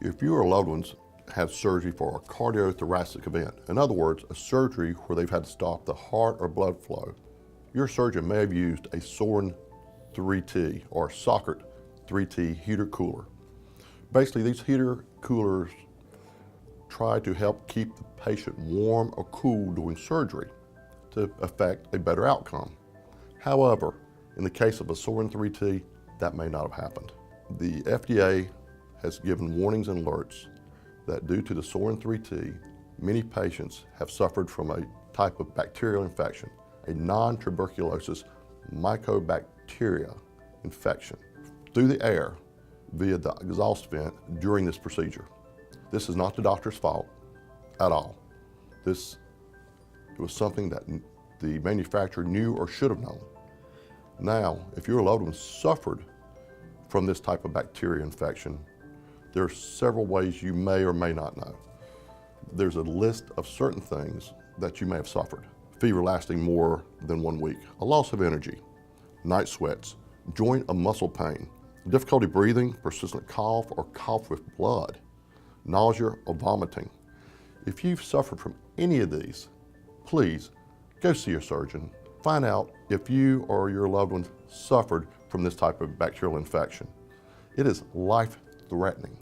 If you or loved ones had surgery for a cardiothoracic event, in other words, a surgery where they've had to stop the heart or blood flow, your surgeon may have used a Sorin 3T or Stockert 3T heater cooler. Basically, these heater coolers try to help keep the patient warm or cool during surgery to effect a better outcome. However, in the case of a Sorin 3T, that may not have happened. The FDA has given warnings and alerts that due to the Sorin 3T, many patients have suffered from a type of bacterial infection, a non-tuberculosis microbacteria infection through the air via the exhaust vent during this procedure. This is not the doctor's fault at all. It was something that the manufacturer knew or should have known. Now, if your loved one suffered from this type of bacteria infection, there are several ways you may or may not know. There's a list of certain things that you may have suffered. Fever lasting more than 1 week, a loss of energy, night sweats, joint or muscle pain, difficulty breathing, persistent cough or cough with blood, nausea or vomiting. If you've suffered from any of these, please go see your surgeon. Find out if you or your loved ones suffered from this type of bacterial infection. It is life-threatening.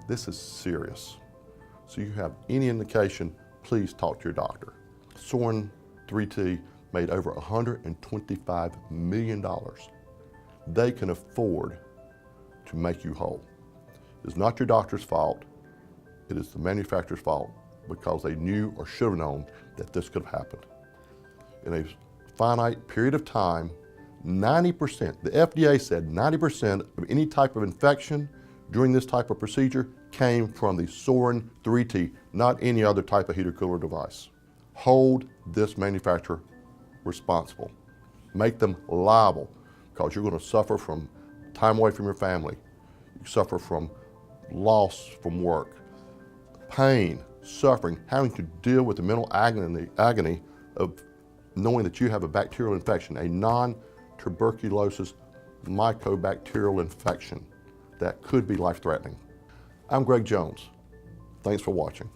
This is serious. So you have any indication, please talk to your doctor. Sorin 3T made over $125 million. They can afford to make you whole. It's not your doctor's fault. It is the manufacturer's fault because they knew or should have known that this could have happened. In a finite period of time, 90%, the FDA said 90% of any type of infection during this type of procedure came from the Sorin 3T, not any other type of heater cooler device. Hold this manufacturer responsible. Make them liable because you're going to suffer from time away from your family. You suffer from loss from work, pain, suffering, having to deal with the mental agony of knowing that you have a bacterial infection, a non-tuberculosis mycobacterial infection that could be life-threatening. I'm Greg Jones. Thanks for watching.